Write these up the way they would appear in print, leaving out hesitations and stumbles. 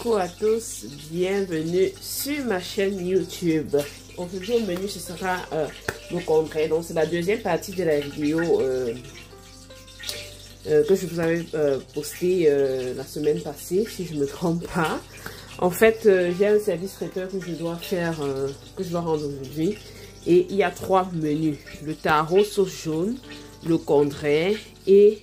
Coucou à tous, bienvenue sur ma chaîne YouTube. Aujourd'hui au menu ce sera le concret. Donc c'est la deuxième partie de la vidéo que je vous avais posté la semaine passée, si je ne me trompe pas. En fait, j'ai un service traiteur que je dois faire, que je dois rendre aujourd'hui. Et il y a 3 menus. Le taro sauce jaune, le condré et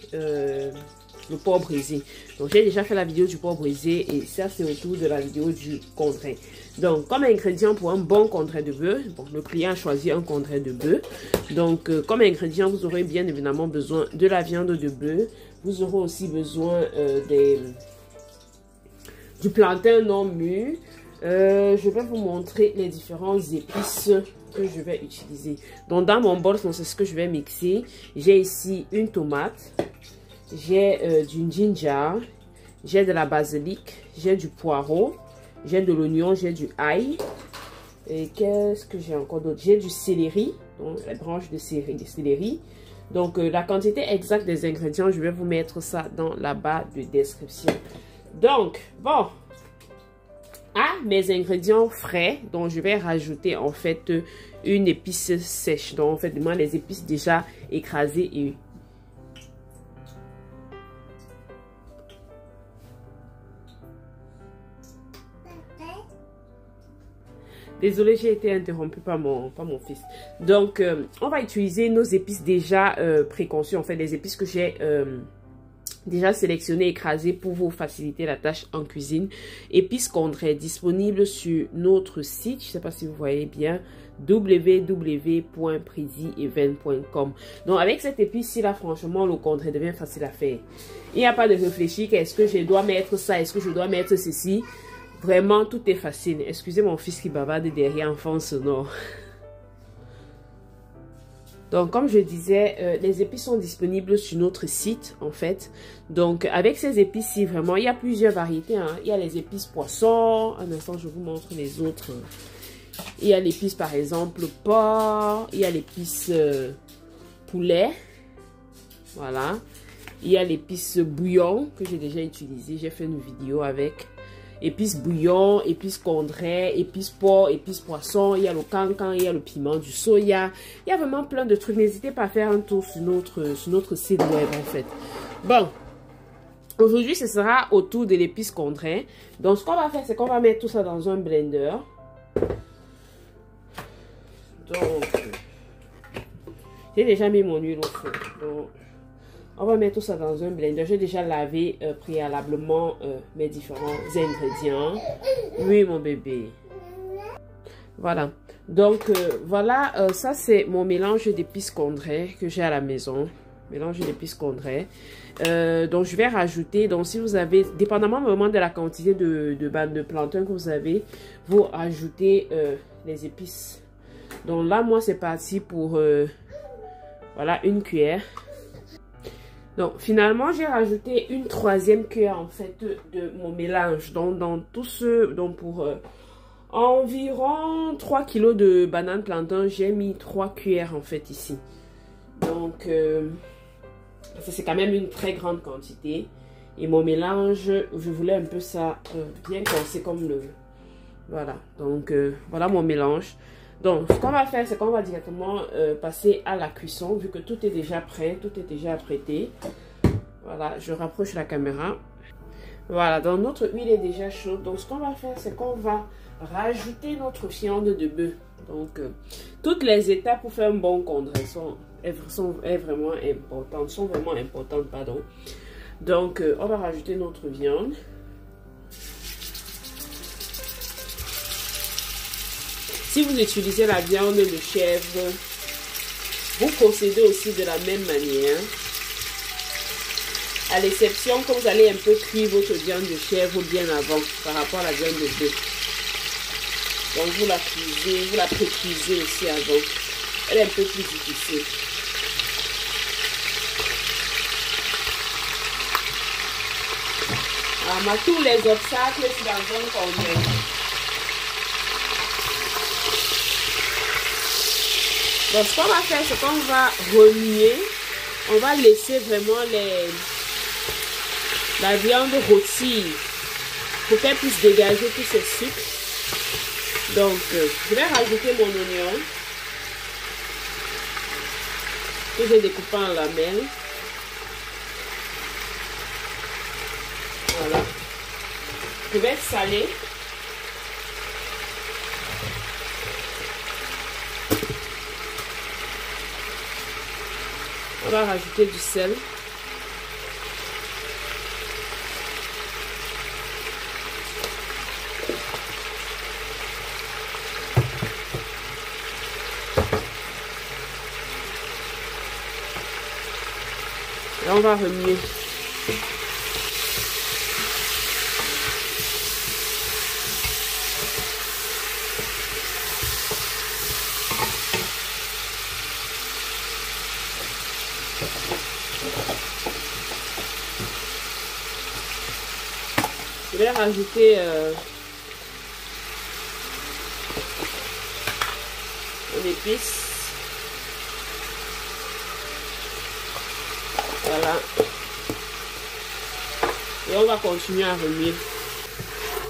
le porc brisé. Donc j'ai déjà fait la vidéo du porc brisé et ça c'est autour de la vidéo du condré. Donc comme ingrédient pour un bon condré de bœuf, bon, le client a choisi un condré de bœuf. Donc comme ingrédient vous aurez bien évidemment besoin de la viande de bœuf. Vous aurez aussi besoin du plantain non mûr. Je vais vous montrer les différentes épices que je vais utiliser. Donc dans mon bol, c'est ce que je vais mixer. J'ai ici une tomate, j'ai du ginger, j'ai de la basilic, j'ai du poireau, j'ai de l'oignon, j'ai du ail. Et qu'est-ce que j'ai encore d'autre? J'ai du céleri, donc les branches de céleri. Donc la quantité exacte des ingrédients, je vais vous mettre ça dans la barre de description. Donc bon, à mes ingrédients frais, donc je vais rajouter en fait une épice sèche. Donc en fait moi les épices déjà écrasées et désolée, j'ai été interrompue par mon fils. Donc, on va utiliser nos épices déjà préconçues. En fait, les épices que j'ai déjà sélectionnées, écrasées pour vous faciliter la tâche en cuisine. Épices condré disponibles sur notre site. Je ne sais pas si vous voyez bien. www.prisyevent.com. Donc, avec cette épice-ci, là, franchement, le condré devient facile à faire. Il n'y a pas de réfléchir. Est-ce que je dois mettre ça? Est-ce que je dois mettre ceci? Vraiment, tout est facile. Excusez mon fils qui bavarde derrière en fond sonore. Donc, comme je disais, les épices sont disponibles sur notre site, en fait. Donc, avec ces épices-ci, vraiment, il y a plusieurs variétés. Hein. Il y a les épices poisson. Un instant, je vous montre les autres. Il y a l'épice, par exemple, porc. Il y a l'épice poulet. Voilà. Il y a l'épice bouillon que j'ai déjà utilisé. J'ai fait une vidéo avec. Épices bouillon, épices condré, épices porc, épices poisson, il y a le cancan, il y a le piment du soya. Il y a vraiment plein de trucs. N'hésitez pas à faire un tour sur notre site web en fait. Bon, aujourd'hui ce sera autour de l'épice condré. Donc ce qu'on va faire, c'est qu'on va mettre tout ça dans un blender. Donc, j'ai déjà mis mon huile au feu. Donc, on va mettre tout ça dans un blender. J'ai déjà lavé préalablement mes différents ingrédients. Oui, mon bébé. Voilà. Donc, voilà. Ça, c'est mon mélange d'épices condré que j'ai à la maison. Mélange d'épices condré. Donc, je vais rajouter. Donc, si vous avez, dépendamment vraiment de la quantité de plantain que vous avez, vous ajoutez les épices. Donc, là, moi, c'est parti pour, voilà, une cuillère. Donc, finalement, j'ai rajouté une 3e cuillère, en fait, de mon mélange. Donc, dans tout ce... Donc, pour environ 3 kg de bananes plantain, j'ai mis 3 cuillères, en fait, ici. Donc, c'est quand même une très grande quantité. Et mon mélange, je voulais un peu ça bien corsé comme le... Voilà. Donc, voilà mon mélange. Donc, ce qu'on va faire, c'est qu'on va directement passer à la cuisson, vu que tout est déjà prêt, tout est déjà apprêté. Voilà, je rapproche la caméra. Voilà, donc notre huile est déjà chaude. Donc, ce qu'on va faire, c'est qu'on va rajouter notre viande de bœuf. Donc, toutes les étapes pour faire un bon condré sont vraiment importantes, pardon. Donc, on va rajouter notre viande. Si vous utilisez la viande de chèvre, vous procédez aussi de la même manière. À l'exception que vous allez un peu cuire votre viande de chèvre bien avant par rapport à la viande de bœuf. Donc vous la cuisez, vous la pré-cuisez aussi avant. Elle est un peu plus difficile. Alors, tous les obstacles, c'est dans un condré. Donc, ce qu'on va faire, c'est qu'on va remuer. On va laisser vraiment la viande rôtir pour qu'elle puisse dégager tous ces sucres. Donc, je vais rajouter mon oignon que j'ai découpé en lamelles. Voilà. Je vais saler. On va rajouter du sel. Et on va remuer. Je vais rajouter une épice. Voilà. Et on va continuer à remuer.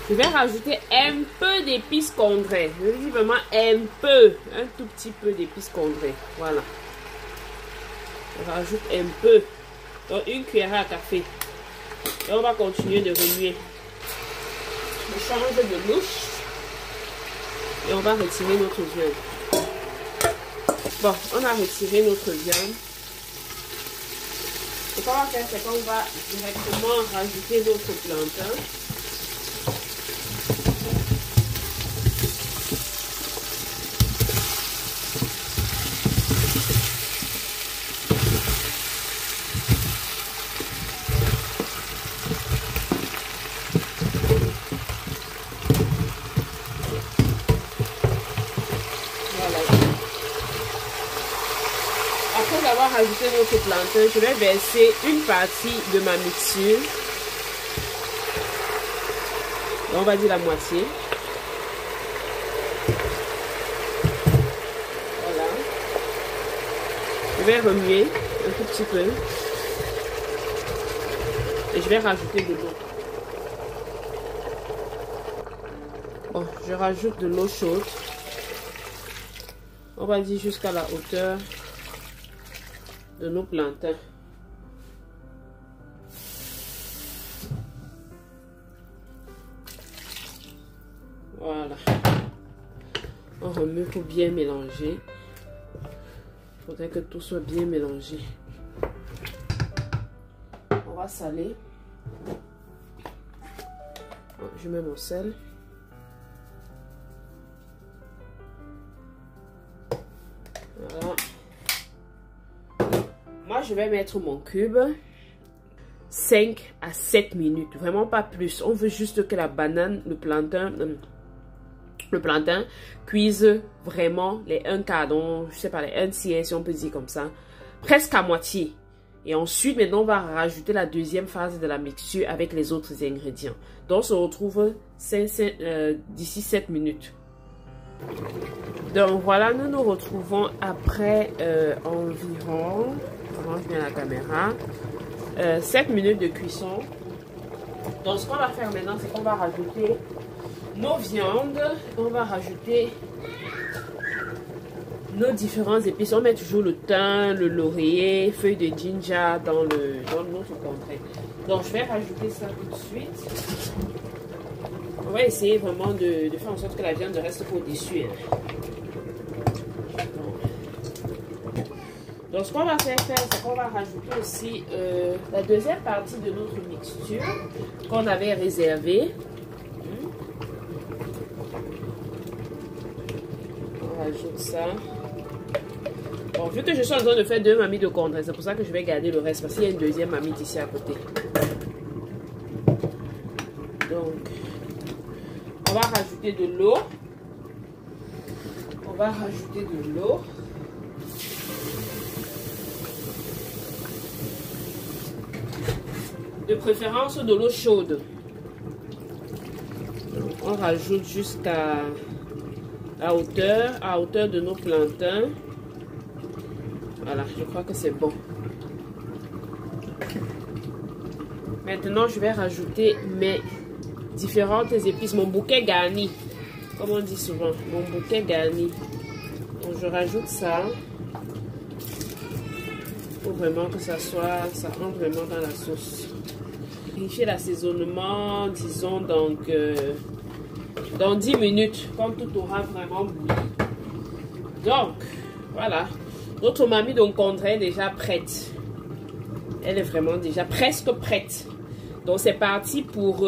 Je vais rajouter un peu d'épices condrées. Je dis vraiment un peu. Un tout petit peu d'épices condrées. Voilà. On rajoute un peu. Donc une cuillère à café. Et on va continuer de remuer. Je change de louche. Et on va retirer notre viande. Bon, on a retiré notre viande. Ce qu'on va faire, c'est qu'on va directement rajouter notre plantain. Après avoir rajouté notre plantain, je vais verser une partie de ma mixture. On va dire la moitié. Voilà. Je vais remuer un tout petit peu. Et je vais rajouter de l'eau. Bon, je rajoute de l'eau chaude. On va dire jusqu'à la hauteur de nos plantains. Voilà. On remue pour bien mélanger. Il faudrait que tout soit bien mélangé. On va saler. Je mets mon sel. Voilà. Moi, je vais mettre mon cube 5 à 7 minutes. Vraiment pas plus. On veut juste que la banane, le plantain cuise vraiment les 1/4, donc je sais pas, les 1/6, si on peut dire comme ça. Presque à moitié. Et ensuite, maintenant, on va rajouter la deuxième phase de la mixture avec les autres ingrédients. Donc, on se retrouve d'ici 7 minutes. Donc, voilà, nous nous retrouvons après environ, comment je mets la caméra, 7 minutes de cuisson. Donc, ce qu'on va faire maintenant, c'est qu'on va rajouter nos viandes. On va rajouter nos différents épices. On met toujours le thym, le laurier, feuilles de ginger dans notre contrée. Donc, je vais rajouter ça tout de suite. On va essayer vraiment de faire en sorte que la viande ne reste pas au-dessus. Donc, ce qu'on va faire, c'est qu'on va rajouter aussi la deuxième partie de notre mixture qu'on avait réservée. On rajoute ça. Bon, vu que je suis en train de faire 2 marmites de condré, c'est pour ça que je vais garder le reste parce qu'il y a une deuxième marmite ici à côté. Donc, on va rajouter de l'eau. On va rajouter de l'eau. De préférence de l'eau chaude. On rajoute jusqu'à la hauteur de nos plantains. Voilà, je crois que c'est bon. Maintenant, je vais rajouter mes différentes épices, mon bouquet garni, comme on dit souvent, mon bouquet garni. Donc je rajoute ça pour vraiment que ça rentre vraiment dans la sauce. Vérifier l'assaisonnement, disons donc dans 10 minutes, quand tout aura vraiment bouilli. Donc voilà, notre mamie donc est déjà prête. Elle est vraiment déjà presque prête. Donc c'est parti pour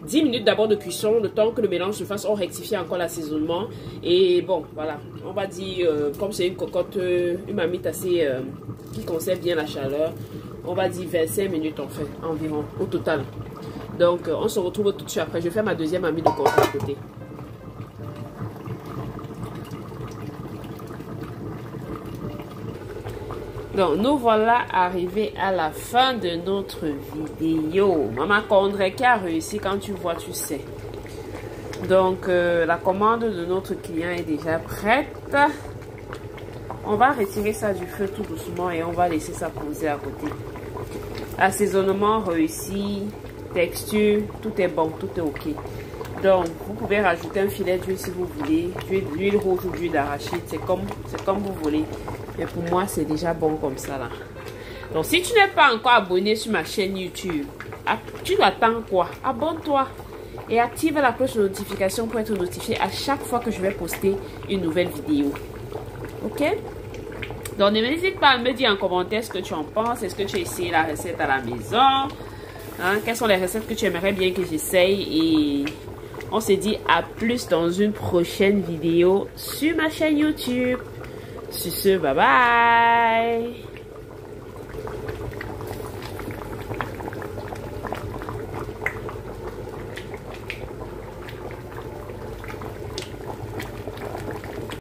10 minutes d'abord de cuisson, le temps que le mélange se fasse. On rectifie encore l'assaisonnement. Et bon, voilà, on va dire, comme c'est une cocotte, une marmite assez qui conserve bien la chaleur, on va dire 25 minutes en fait, environ, au total. Donc on se retrouve tout de suite après. Je fais ma deuxième marmite de congé à côté. Donc, nous voilà arrivés à la fin de notre vidéo. Maman Condré qui a réussi, quand tu vois, tu sais. Donc, la commande de notre client est déjà prête. On va retirer ça du feu tout doucement et on va laisser ça poser à côté. Assaisonnement réussi, texture, tout est bon, tout est ok. Donc, vous pouvez rajouter un filet d'huile si vous voulez, d'huile rouge ou d'huile d'arachide, c'est comme vous voulez. Mais pour moi, c'est déjà bon comme ça là. Donc, si tu n'es pas encore abonné sur ma chaîne YouTube, tu dois attendre quoi? Abonne-toi et active la cloche de notification pour être notifié à chaque fois que je vais poster une nouvelle vidéo. Ok? Donc, n'hésite pas à me dire en commentaire ce que tu en penses. Est-ce que tu as essayé la recette à la maison? Hein? Quelles sont les recettes que tu aimerais bien que j'essaye? Et on se dit à plus dans une prochaine vidéo sur ma chaîne YouTube. Sur ce, bye bye.